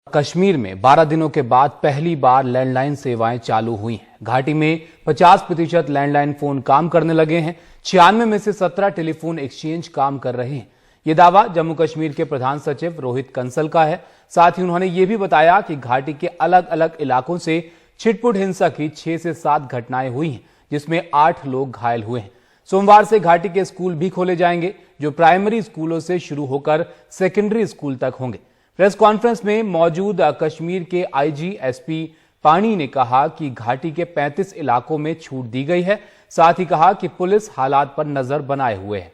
कश्मीर में 12 दिनों के बाद पहली बार लैंडलाइन सेवाएं चालू हुई हैं। घाटी में 50% लैंडलाइन फोन काम करने लगे हैं। 96 में से 17 टेलीफोन एक्सचेंज काम कर रहे हैं। ये दावा जम्मू कश्मीर के प्रधान सचिव रोहित कंसल का है। साथ ही उन्होंने ये भी बताया कि घाटी के अलग अलग इलाकों से छिटपुट हिंसा की 6 से 7 घटनाएं हुई हैं, जिसमें 8 लोग घायल हुए हैं। सोमवार से घाटी के स्कूल भी खोले जाएंगे, जो प्राइमरी स्कूलों से शुरू होकर सेकेंडरी स्कूल तक होंगे। प्रेस कॉन्फ्रेंस में मौजूद कश्मीर के आईजी एसपी पानी ने कहा कि घाटी के 35 इलाकों में छूट दी गई है। साथ ही कहा कि पुलिस हालात पर नजर बनाए हुए है।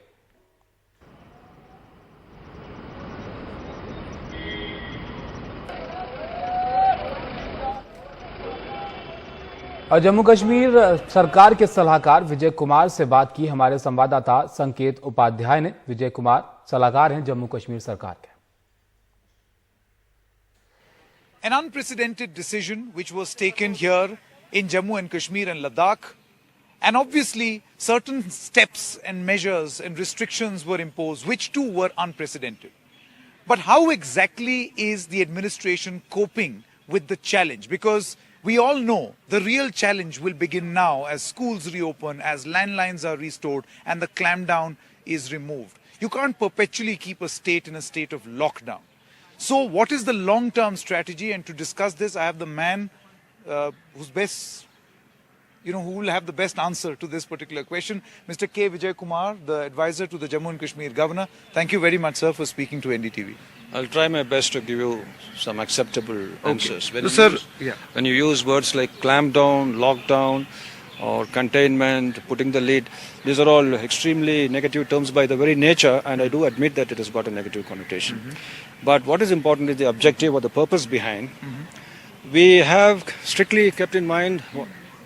और जम्मू कश्मीर सरकार के सलाहकार विजय कुमार से बात की हमारे संवाददाता संकेत उपाध्याय ने। विजय कुमार सलाहकार हैं जम्मू कश्मीर सरकार के। An unprecedented decision which was taken here in Jammu and Kashmir and Ladakh, and obviously certain steps and measures and restrictions were imposed which too were unprecedented. But how exactly is the administration coping with the challenge? Because we all know the real challenge will begin now as schools reopen, as landlines are restored and the clampdown is removed. You can't perpetually keep a state in a state of lockdown. So what is the long-term strategy? And to discuss this, I have the man who's best, who will have the best answer to this particular question, Mr. K. Vijay Kumar, the advisor to the Jammu and Kashmir Governor. Thank you very much, sir, for speaking to NDTV. I'll try my best to give you some acceptable answers. Okay. When you use words like clampdown, lockdown, or containment, putting the lid, these are all extremely negative terms by the very nature, and I do admit that it has got a negative connotation. But what is important is the objective or the purpose behind. We have strictly kept in mind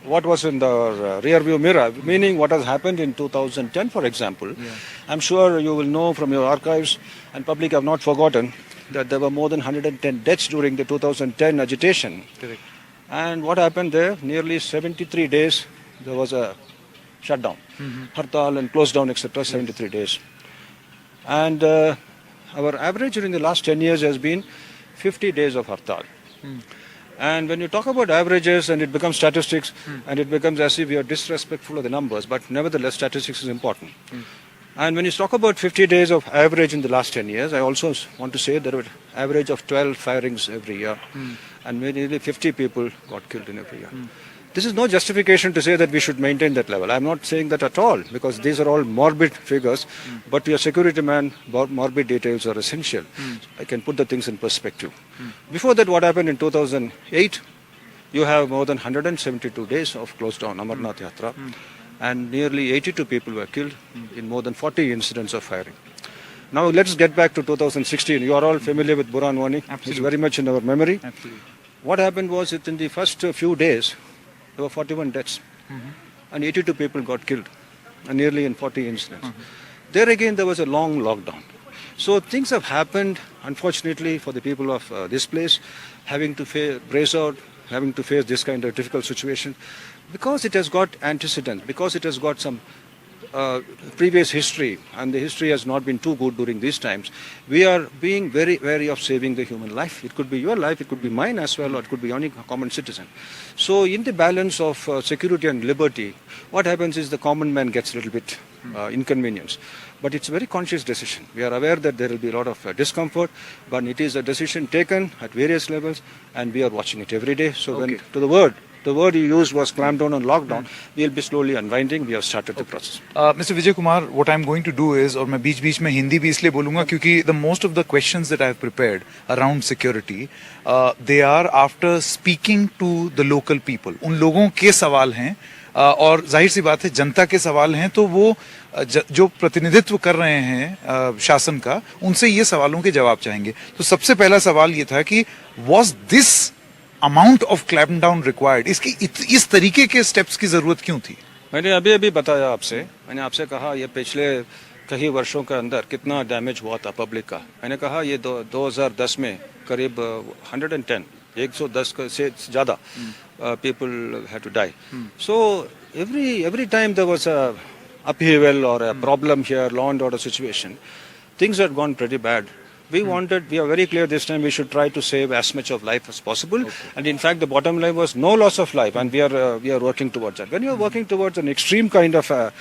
what was in the rear view mirror, meaning what has happened in 2010, for example. I'm sure you will know from your archives, and public have not forgotten, that there were more than 110 deaths during the 2010 agitation. Correct. And what happened there? Nearly 73 days there was a shutdown, hartal and closed down, etc. 73 days. And our average during the last 10 years has been 50 days of hartal. And when you talk about averages and it becomes statistics, and it becomes as if we are disrespectful of the numbers, but nevertheless statistics is important. And when you talk about 50 days of average in the last 10 years, I also want to say there were average of 12 firings every year, and nearly 50 people got killed in every year. This is no justification to say that we should maintain that level. I'm not saying that at all, because these are all morbid figures, but to a security man, morbid details are essential. So I can put the things in perspective. Before that, what happened in 2008, you have more than 172 days of closed down Amarnath Yatra, and nearly 82 people were killed in more than 40 incidents of firing. Now let's get back to 2016. You are all familiar with Burhan Wani. It's very much in our memory. Absolutely. What happened was that in the first few days, there were 41 deaths, and 82 people got killed, and nearly in 40 incidents. There again, there was a long lockdown. So things have happened, unfortunately, for the people of this place, having to brace out, having to face this kind of difficult situation, because it has got antecedents, because it has got some previous history, and the history has not been too good during these times. We are being very wary of saving the human life. It could be your life, it could be mine as well, or it could be any common citizen. So in the balance of security and liberty, what happens is the common man gets a little bit inconvenienced. But it's a very conscious decision. We are aware that there will be a lot of discomfort, but it is a decision taken at various levels, and we are watching it every day. So when the word you used was clampdown and lockdown. We'll be slowly unwinding. We have started the process. Mr. Vijay Kumar, what I'm going to do is, और मैं बीच-बीच में हिंदी भी इसलिए बोलूँगा क्योंकि the most of the questions that I've prepared around security, they are after speaking to the local people. उन लोगों के सवाल हैं, और जाहिर सी बात है जनता के सवाल हैं, तो वो जो प्रतिनिधित्व कर रहे हैं शासन का, उनसे ये सवालों के जवाब चाहेंगे। तो सबसे पहला सवाल ये था कि was this amount of clampdown required, इसकी इस तरीके के स्टेप्स की जरूरत क्यों थी? मैंने अभी बताया आपसे, मैंने आपसे कहा ये पिछले कई वर्षों के अंदर कितना डैमेज हुआ था पब्लिक का। मैंने कहा ये 2010 में करीब 110 से ज़्यादा people had to die. So every time there was a upheaval or a problem here, law and order situation, things had gone pretty bad. We wanted, we are very clear this time we should try to save as much of life as possible. And in fact, the bottom line was no loss of life, and we are working towards that. When you are working towards an extreme kind of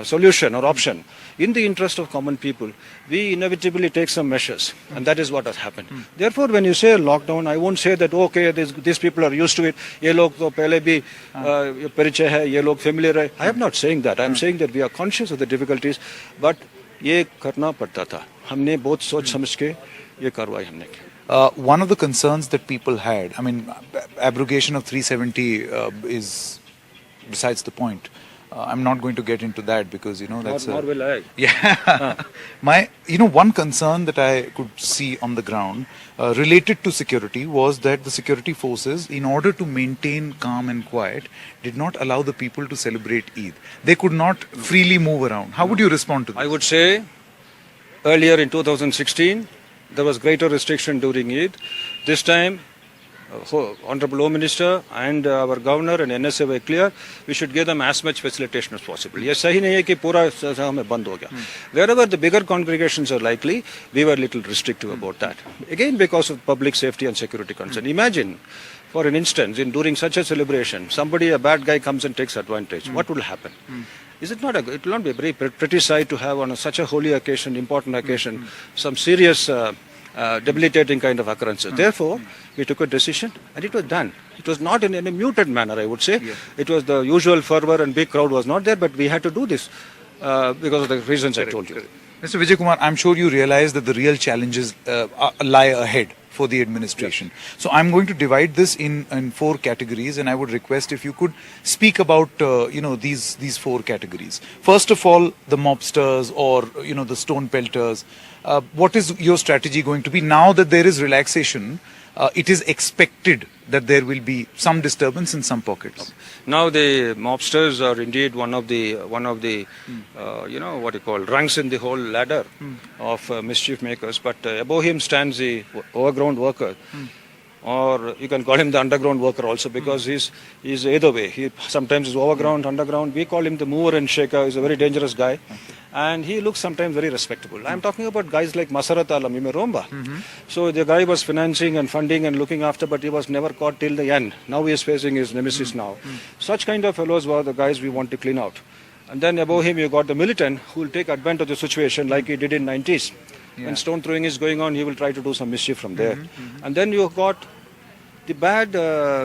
solution or option, in the interest of common people, we inevitably take some measures, and that is what has happened. Therefore, when you say lockdown, I won't say that, okay, these people are used to it, ye log to pehle bhi परिचय है, ये लोग familiar है. I am not saying that. I am saying that we are conscious of the difficulties, but ये करना पड़ता था. हमने बहुत सोच समझ के ये कार्रवाई हमने की. One of the concerns that people had, I mean, abrogation of 370 is besides the point. I'm not going to get into that because, you know, that's... More will I. Yeah. One concern that I could see on the ground related to security was that the security forces, in order to maintain calm and quiet, did not allow the people to celebrate Eid. They could not freely move around. How would you respond to this? I would say earlier in 2016, there was greater restriction during Eid. This time, Honorable Home Minister and our Governor and NSA were clear, we should give them as much facilitation as possible. ये सही नहीं है कि पूरा हमें बंद हो गया. Wherever the bigger congregations are likely, we were a little restrictive about that. Again, because of public safety and security concern. Imagine, for an instance, during such a celebration, a bad guy comes and takes advantage. What will happen? Is it not it will not be a very pretty sight to have on such a holy occasion, important occasion, some serious debilitating kind of occurrences. Therefore, we took a decision and it was done. It was not in a muted manner, I would say. Yeah. It was the usual fervor and big crowd was not there, but we had to do this because of the reasons I told you. Mr. Vijay Kumar, I'm sure you realize that the real challenges lie ahead for the administration. Yes. So I'm going to divide this in 4 categories, and I would request if you could speak about these 4 categories. First of all, the mobsters or the stone pelters. What is your strategy going to be now that there is relaxation? It is expected that there will be some disturbance in some pockets. Now the mobsters are indeed one of the rungs in the whole ladder of mischief makers. But above him stands the overground worker. Or you can call him the underground worker also, because he's either way. He sometimes is overground, underground. We call him the mover and shaker. He's a very dangerous guy. And he looks sometimes very respectable. I'm talking about guys like Masarat Alam, Romba. So the guy was financing and funding and looking after, but he was never caught till the end. Now he is facing his nemesis now. Such kind of fellows were the guys we want to clean out. And then above him you got the militant who will take advantage of the situation like he did in 90s. Yeah. When stone throwing is going on, he will try to do some mischief from there. And then you got the bad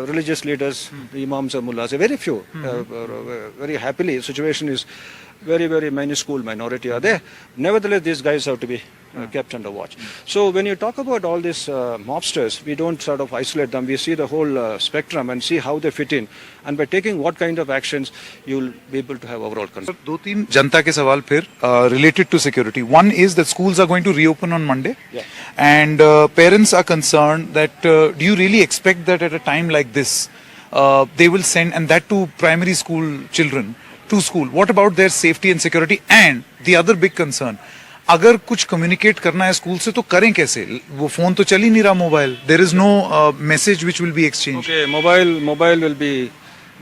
religious leaders, the imams and mullahs, very few. Very happily, the situation is very, very minuscule minority are there. Nevertheless, these guys have to be kept under watch. So when you talk about all these mobsters, we don't sort of isolate them. We see the whole spectrum and see how they fit in. And by taking what kind of actions, you will be able to have overall control. 2-3 जनता के सवाल फिर related to security. One is that schools are going to reopen on Monday. Yeah. And parents are concerned that do you really expect that at a time like this, they will send, and that to primary school children, to school? What about their safety and security? And the other big concern, अगर कुछ communicate करना है school से तो करें कैसे? वो phone तो चल ही नहीं रहा mobile. There is no message which will be exchanged. Okay, mobile will be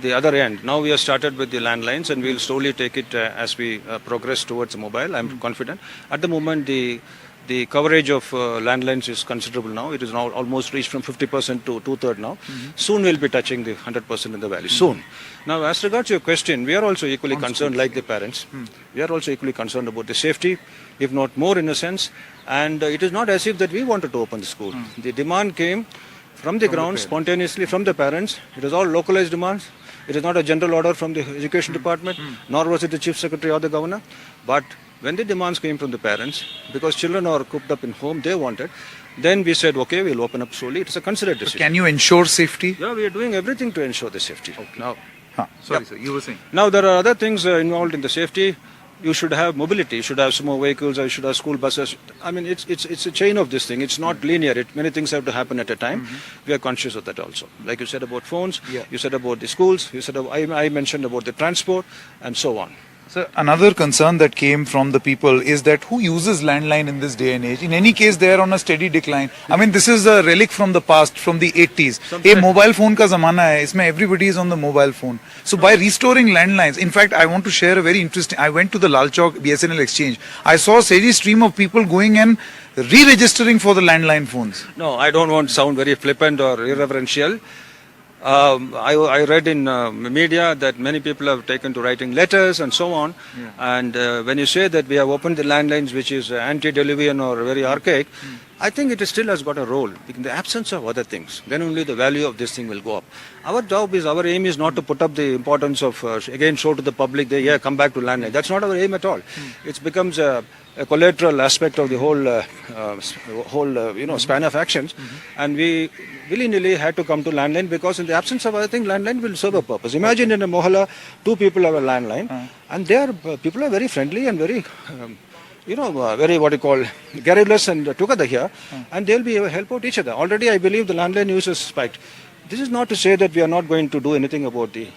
the other end. Now we have started with the landlines and we will slowly take it as we progress towards mobile. I am confident. At the moment, the coverage of landlines is considerable now. It is now almost reached from 50% to 2/3 now. Soon we'll be touching the 100% in the valley. Soon. Now, as regards your question, we are also equally concerned like the parents. We are also equally concerned about the safety, if not more in a sense. And it is not as if that we wanted to open the school. The demand came from the ground, spontaneously from the parents. It was all localized demands. It is not a general order from the education department, nor was it the chief secretary or the governor. But when the demands came from the parents, because children are cooped up in home, they wanted, then we said, okay, we'll open up slowly. It's a considered decision. Can you ensure safety? Yeah, we are doing everything to ensure the safety. Okay. Now, sorry, sir, you were saying. Now, there are other things involved in the safety. You should have mobility. You should have some more vehicles, or you should have school buses. I mean, it's a chain of this thing. It's not linear. Many things have to happen at a time. We are conscious of that also. Like you said about phones, you said about the schools, you said I mentioned about the transport, and so on. So another concern that came from the people is that who uses landline in this day and age? In any case, they are on a steady decline. I mean, this is a relic from the past, from the 80s. A mobile phone ka zamana hai. Isme everybody is on the mobile phone. So by restoring landlines, in fact, I want to share a very interesting. I went to the Lal Chowk BSNL exchange. I saw a steady stream of people going and re-registering for the landline phones. No, I don't want to sound very flippant or irreverential. I read in media that many people have taken to writing letters and so on. And when you say that we have opened the landlines, which is antediluvian or very archaic, I think it still has got a role. In the absence of other things, then only the value of this thing will go up. Our aim is not to put up the importance of, again, show to the public, come back to landline. That's not our aim at all. It becomes a collateral aspect of the whole span of actions, and we willy-nilly had to come to landline because in the absence of other things, landline will serve a purpose. Imagine in a mohalla, two people have a landline, and people are very friendly and very, very garrulous and together here, and they'll be able to help out each other. Already, I believe the landline use has spiked. This is not to say that we are not going to do anything about the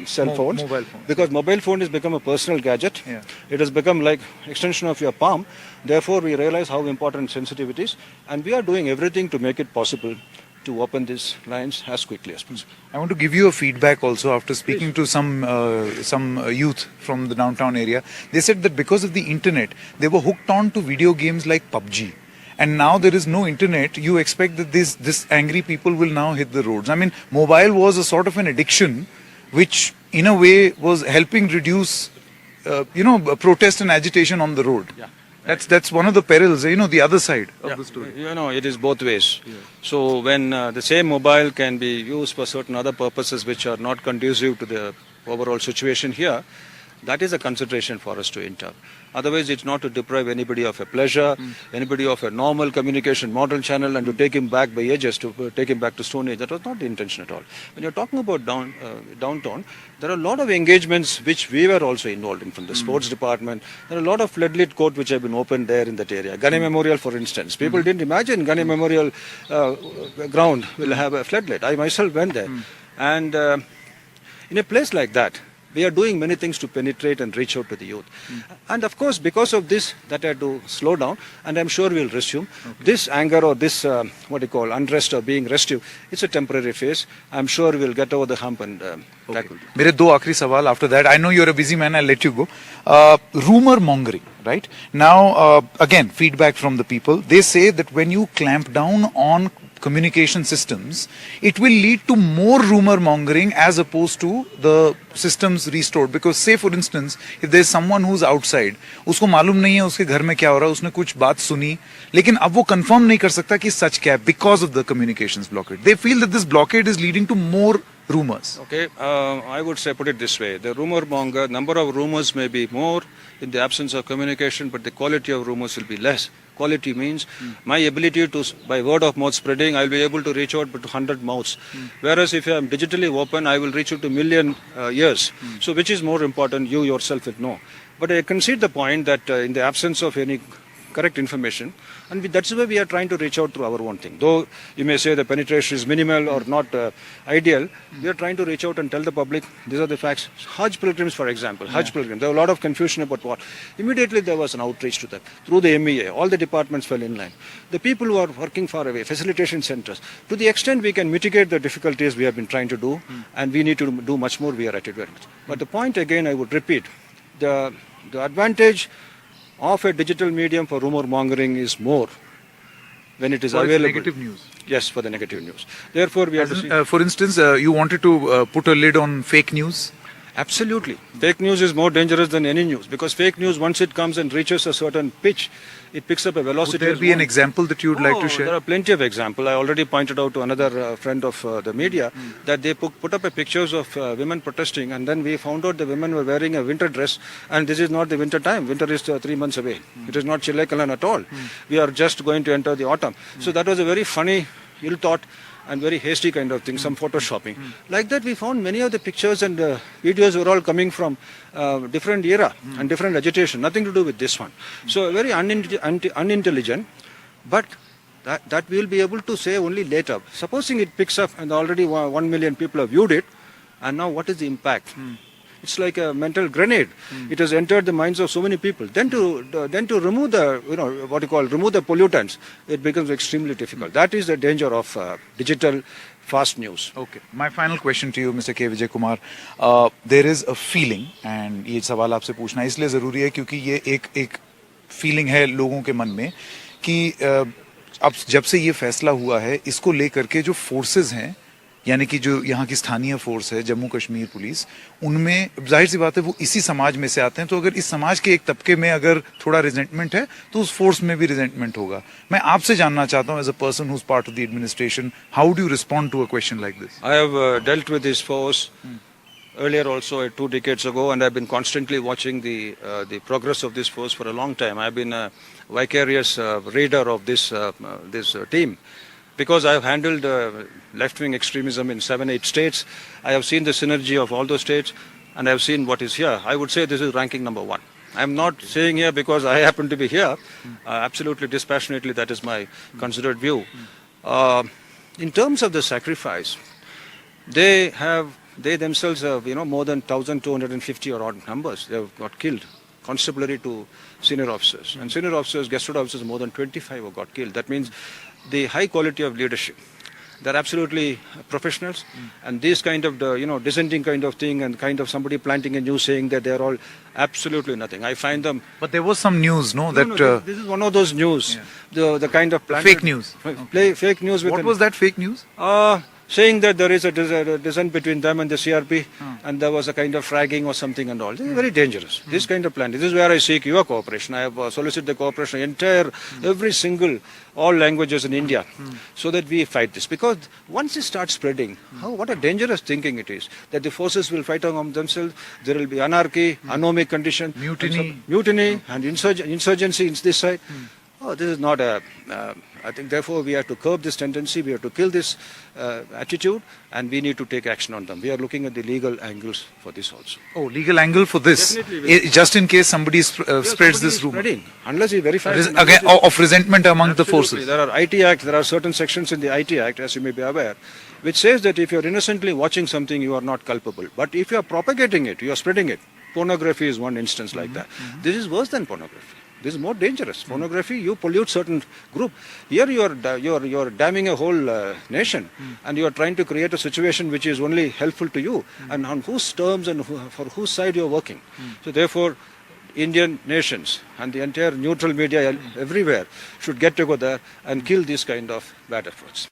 cell phones, mobile phone. because mobile phone has become a personal gadget. Yeah. It has become like extension of your palm. Therefore, we realize how important sensitivity is, and we are doing everything to make it possible to open these lines as quickly as possible. I want to give you a feedback also after speaking to some youth from the downtown area. They said that because of the internet, they were hooked on to video games like PUBG. And now there is no internet, you expect that this angry people will now hit the roads. I mean, mobile was a sort of an addiction which in a way was helping reduce, protest and agitation on the road. Yeah. That's one of the perils, the other side of the story. It is both ways. Yeah. So when the same mobile can be used for certain other purposes which are not conducive to the overall situation here, that is a consideration for us to enter. Otherwise, it's not to deprive anybody of a pleasure, anybody of a normal communication model channel, and to take him back by edges, to take him back to Stone Age. That was not the intention at all. When you're talking about downtown, there are a lot of engagements which we were also involved in from the sports department. There are a lot of floodlit court which have been opened there in that area. Ghani Memorial, for instance. People didn't imagine Ghani Memorial ground will have a floodlit. I myself went there. And in a place like that, we are doing many things to penetrate and reach out to the youth. And of course, because of this, that had to slow down, and I'm sure we'll resume. This anger or this, unrest or being restive, it's a temporary phase. I'm sure we'll get over the hump and tackle. मेरे दो आखिरी सवाल after that. I know you're a busy man, I'll let you go. Rumor mongering, right? Now, again, feedback from the people. They say that when you clamp down on communication systems, it will lead to more rumor mongering as opposed to the systems restored. Because say for instance, if there is someone who's outside, उसको मालूम नहीं है उसके घर में क्या हो रहा है, उसने कुछ बात सुनी, लेकिन अब वो confirm नहीं कर सकता कि सच क्या है because of the communications blockade. They feel that this blockade is leading to more rumors. Okay, I would say put it this way: the rumor monger, number of rumors may be more in the absence of communication, but the quality of rumors will be less. Quality means my ability to, by word of mouth spreading, I will be able to reach out to 100 mouths. Whereas if I am digitally open, I will reach out to million ears. So which is more important, you yourself will know. But I concede the point that in the absence of any correct information, and that's why we are trying to reach out through our own thing. Though you may say the penetration is minimal or not ideal, we are trying to reach out and tell the public these are the facts. Hajj pilgrims, for example, Hajj pilgrims, there was a lot of confusion about what. Immediately there was an outreach to them through the MEA. All the departments fell in line. The people who are working far away, facilitation centers, to the extent we can mitigate the difficulties we have been trying to do, and we need to do much more, we are at it very much. But the point again, I would repeat, the advantage of a digital medium for rumor mongering is more when it is available. Negative news. Yes, for the negative news. Therefore, we have to see. For instance, you wanted to put a lid on fake news. Absolutely. Fake news is more dangerous than any news, because fake news, once it comes and reaches a certain pitch, it picks up a velocity. Would there be an example that you would like to share? There are plenty of examples. I already pointed out to another friend of the media that they put up pictures of women protesting, and then we found out the women were wearing a winter dress, and this is not the winter time. Winter is 3 months away. It is not Chilekalan at all. We are just going to enter the autumn. So that was a very funny, ill-thought and very hasty kind of thing, some photoshopping. Like that, we found many of the pictures and videos were all coming from different era and different agitation, nothing to do with this one. So very unintelligent, but that we will be able to say only later. Supposing it picks up and already 1 million people have viewed it, and now what is the impact? it's like a mental grenade. It has entered the minds of so many people. Then to remove the, remove the pollutants, it becomes extremely difficult. That is the danger of digital fast news. Okay. My final question to you, Mr. K. Vijay Kumar. There is a feeling, and ये सवाल आपसे पूछना इसलिए ज़रूरी है क्योंकि ये एक फीलिंग है लोगों के मन में कि अब जब से ये फैसला हुआ है इसको लेकर के जो फोर्सेस हैं यानी कि जो यहाँ की स्थानीय फोर्स है जम्मू कश्मीर पुलिस उनमें जाहिर सी बात है वो इसी समाज में से आते हैं तो अगर इस समाज के एक तबके में अगर थोड़ा रिजेंटमेंट है तो उस फोर्स में भी रिजेंटमेंट होगा मैं आपसे जानना चाहता हूँ as a person who is part of the administration how do you respond to a question like this I have dealt with this force earlier also 2 decades ago, and I've been constantly watching the progress of this force for a long time. I've been a vicarious reader of this team because I've handled left-wing extremism in 7-8 states. I have seen the synergy of all those states, and I've seen what is here. I would say this is ranking number 1. I'm not saying here because I happen to be here. Absolutely dispassionately, that is my considered view. In terms of the sacrifice, they themselves have, more than 1,250 or odd numbers. They have got killed, constabulary to senior officers. And senior officers, guested officers, more than 25 have got killed. That means the high quality of leadership. They're absolutely professionals, and this kind of dissenting kind of thing, and kind of somebody planting a news saying that they're all absolutely nothing. I find them. But there was some news, no? This is one of those news. Yeah. The kind of planted, Fake news. Fake news. What was that fake news? Saying that there is a dissent between them and the CRP, and there was a kind of fragging or something and all. This is very dangerous. This kind of plan. This is where I seek your cooperation. I have solicited the cooperation of every single, all languages in India, so that we fight this. Because once it starts spreading, what a dangerous thinking it is. That the forces will fight among themselves. There will be anarchy, anomic condition, mutiny, and insurgency in this side. This is not a. I think therefore we have to curb this tendency. We have to kill this attitude, and we need to take action on them. We are looking at the legal angles for this also. Oh, legal angle for this. Definitely. Just in case somebody spreads this rumor. Spreading, unless he verifies. Again, of resentment among the forces. There are IT Act. There are certain sections in the IT Act, as you may be aware, which says that if you are innocently watching something, you are not culpable. But if you are propagating it, you are spreading it. Pornography is one instance like that. This is worse than pornography. This is more dangerous. Pornography, you pollute certain group. Here you are damning a whole nation, and you are trying to create a situation which is only helpful to you, and on whose terms and for whose side you are working. So therefore, Indian nations and the entire neutral media everywhere should get together and kill these kind of bad efforts.